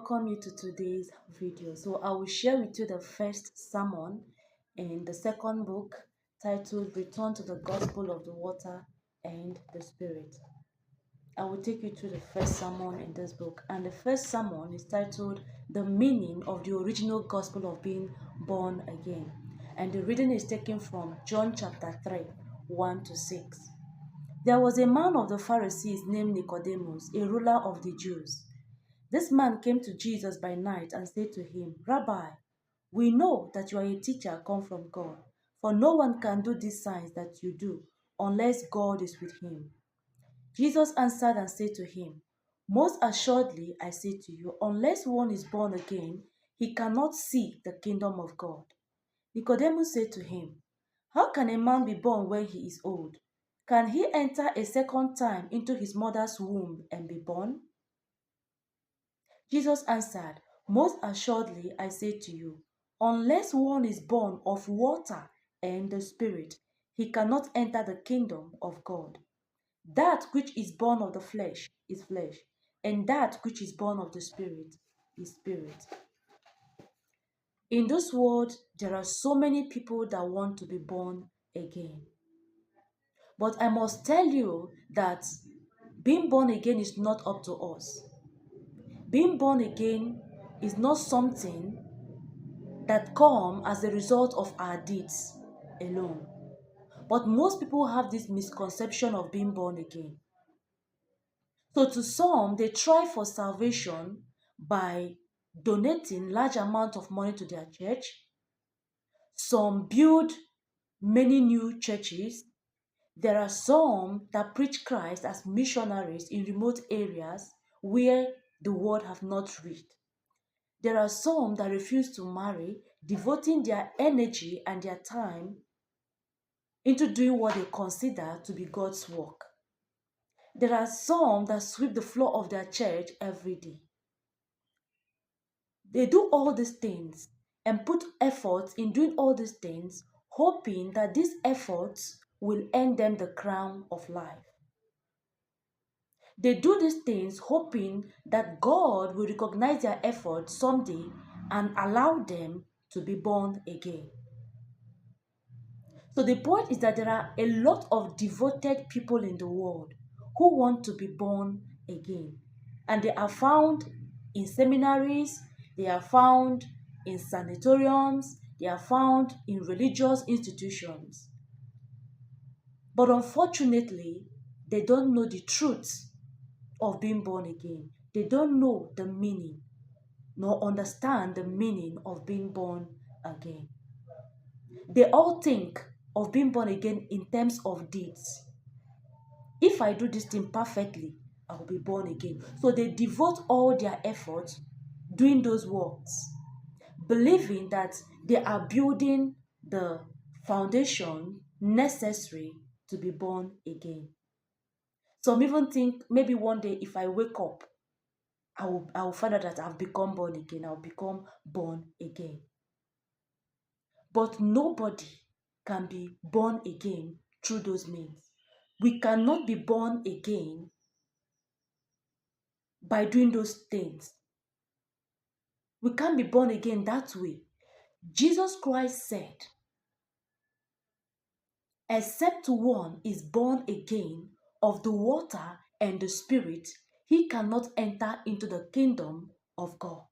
welcome you to today's video. So I will share with you the first sermon in the second book titled Return to the Gospel of the Water and the Spirit. I will take you through the first sermon in this book, and the first sermon is titled The Meaning of the Original Gospel of Being Born Again. And the reading is taken from John chapter 3, 1 to 6. There was a man of the Pharisees named Nicodemus, a ruler of the Jews. This man came to Jesus by night and said to him, Rabbi, we know that you are a teacher come from God, for no one can do these signs that you do unless God is with him. Jesus answered and said to him, Most assuredly I say to you, unless one is born again, he cannot see the kingdom of God. Nicodemus said to him, How can a man be born when he is old? Can he enter a second time into his mother's womb and be born? Jesus answered, Most assuredly I say to you, unless one is born of water and the Spirit, he cannot enter the kingdom of God. That which is born of the flesh is flesh, and that which is born of the Spirit is spirit. In this world, there are so many people that want to be born again. But I must tell you that being born again is not up to us. Being born again is not something that come as a result of our deeds alone. But most people have this misconception of being born again. So to some, they try for salvation by donating large amount of money to their church. Some build many new churches. There are some that preach Christ as missionaries in remote areas where the word have not reached. There are some that refuse to marry, devoting their energy and their time into doing what they consider to be God's work. There are some that sweep the floor of their church every day. They do all these things and put effort in doing all these things, hoping that these efforts will earn them the crown of life. They do these things hoping that God will recognize their efforts someday and allow them to be born again. So the point is that there are a lot of devoted people in the world who want to be born again. And they are found in seminaries, they are found in sanatoriums, they are found in religious institutions. But unfortunately, they don't know the truth of being born again. They don't know the meaning, nor understand the meaning of being born again. They all think of being born again in terms of deeds. If I do this thing perfectly, I will be born again. So they devote all their efforts doing those works, believing that they are building the foundation necessary to be born again. Some even think maybe one day if I wake up, I will find out that I've become born again. I'll become born again. But nobody can be born again through those means. We cannot be born again by doing those things. We can't be born again that way. Jesus Christ said, except one is born again of the water and the Spirit, he cannot enter into the kingdom of God.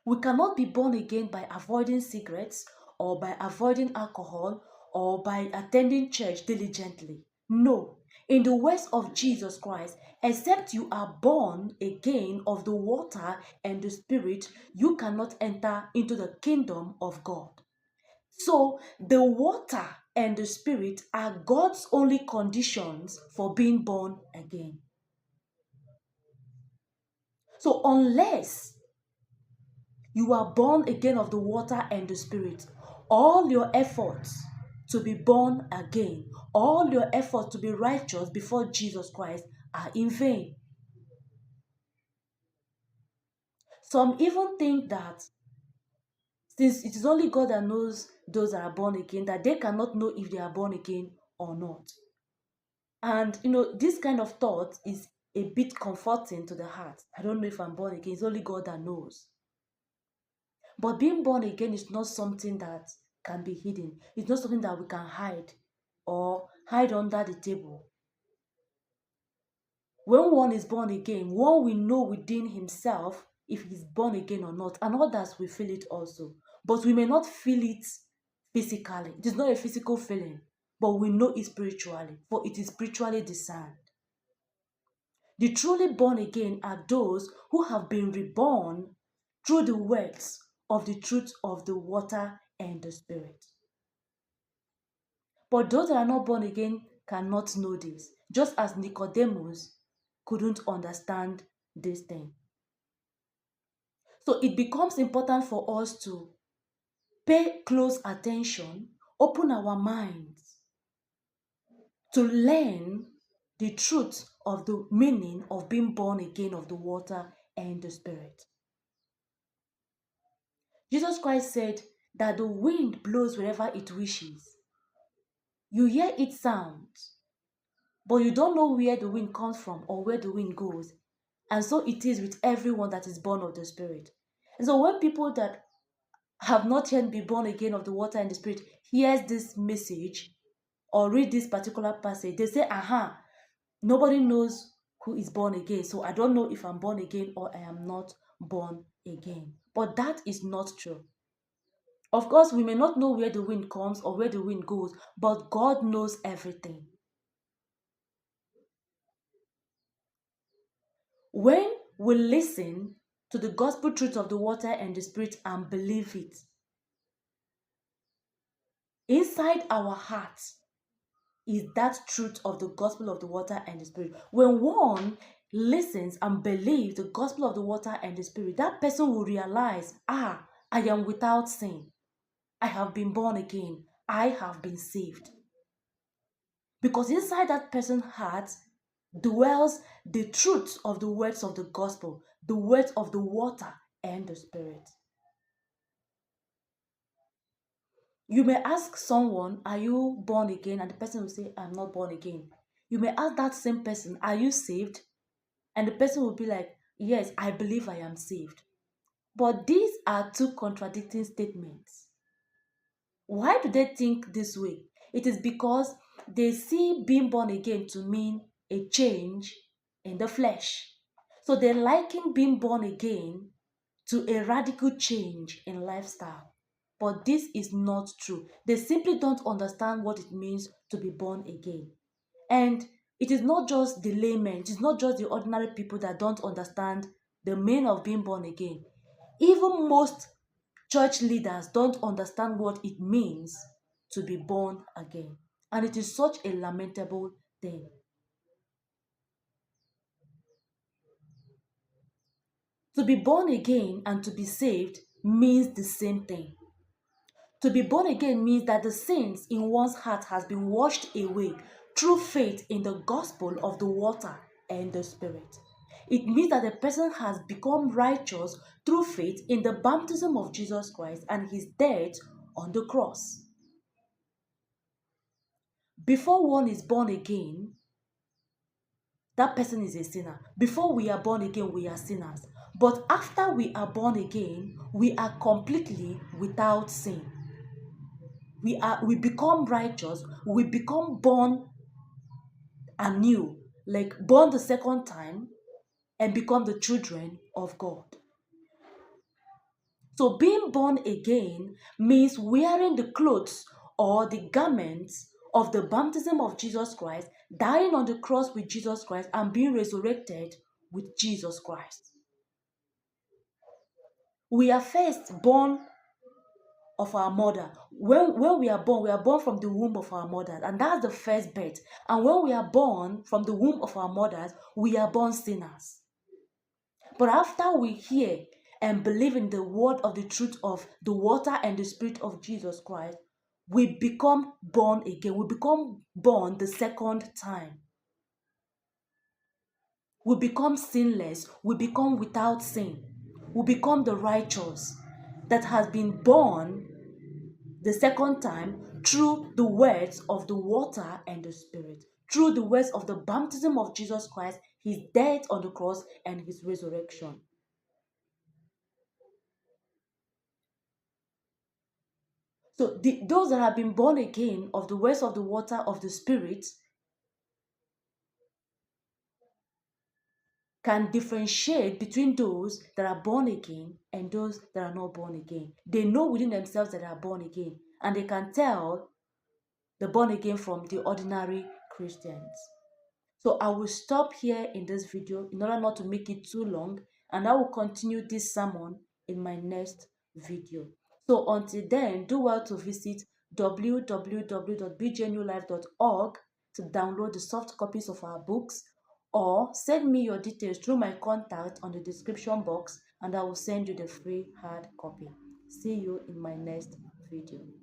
We cannot be born again by avoiding cigarettes or by avoiding alcohol or by attending church diligently. No. In the words of Jesus Christ, except you are born again of the water and the Spirit, you cannot enter into the kingdom of God. So, the water and the Spirit are God's only conditions for being born again. So, unless you are born again of the water and the Spirit, all your efforts to be born again, all your efforts to be righteous before Jesus Christ are in vain. Some even think that since it is only God that knows those that are born again, that they cannot know if they are born again or not. And this kind of thought is a bit comforting to the heart. I don't know if I'm born again. It's only God that knows. But being born again is not something that can be hidden. It's not something that we can hide or hide under the table. When one is born again, one will know within himself if he's born again or not, and others will feel it also. But we may not feel it physically. It is not a physical feeling, but we know it spiritually, for it is spiritually discerned. The truly born again are those who have been reborn through the words of the truth of the water and the Spirit. But those that are not born again cannot know this, just as Nicodemus couldn't understand this thing. So it becomes important for us to pay close attention, open our minds to learn the truth of the meaning of being born again of the water and the Spirit. Jesus Christ said that the wind blows wherever it wishes. You hear its sound, but you don't know where the wind comes from or where the wind goes. And so it is with everyone that is born of the Spirit. And so when people that have not yet been born again of the water and the Spirit hears this message or read this particular passage, they say, aha, nobody knows who is born again. So I don't know if I'm born again or I am not born again. But that is not true. Of course, we may not know where the wind comes or where the wind goes, but God knows everything. When we listen to the gospel truth of the water and the Spirit and believe it, inside our hearts is that truth of the gospel of the water and the Spirit. When one listens and believes the gospel of the water and the Spirit, that person will realize, I am without sin. I have been born again. I have been saved. Because inside that person's heart dwells the truth of the words of the gospel, the words of the water and the Spirit. You may ask someone, are you born again? And the person will say, I'm not born again. You may ask that same person, are you saved? And the person will be like, yes, I believe I am saved. But these are two contradicting statements. Why do they think this way? It is because they see being born again to mean a change in the flesh. So they liken being born again to a radical change in lifestyle. But this is not true. They simply don't understand what it means to be born again. And it is not just the laymen, it is not just the ordinary people that don't understand the meaning of being born again. Even most church leaders don't understand what it means to be born again. And it is such a lamentable thing. To be born again and to be saved means the same thing. To be born again means that the sins in one's heart has been washed away through faith in the gospel of the water and the Spirit. It means that the person has become righteous through faith in the baptism of Jesus Christ and his death on the cross. Before one is born again, that person is a sinner. Before we are born again, we are sinners. But after we are born again, we are completely without sin. We become righteous, we become born anew, like born the second time, and become the children of God. So being born again means wearing the clothes or the garments of the baptism of Jesus Christ, dying on the cross with Jesus Christ, and being resurrected with Jesus Christ. We are first born of our mother. When we are born from the womb of our mothers, and that's the first birth. And when we are born from the womb of our mothers, we are born sinners. But after we hear and believe in the word of the truth of the water and the Spirit of Jesus Christ, we become born again. We become born the second time. We become sinless. We become without sin. We become the righteous that has been born the second time through the words of the water and the Spirit, through the words of the baptism of Jesus Christ, his death on the cross and his resurrection. So those that have been born again of the words of the water of the Spirit can differentiate between those that are born again and those that are not born again. They know within themselves that they are born again, and they can tell the born again from the ordinary Christians. So I will stop here in this video in order not to make it too long, and I will continue this sermon in my next video. So until then, do well to visit www.bgnewlife.org to download the soft copies of our books, or send me your details through my contact on the description box, and I will send you the free hard copy. See you in my next video.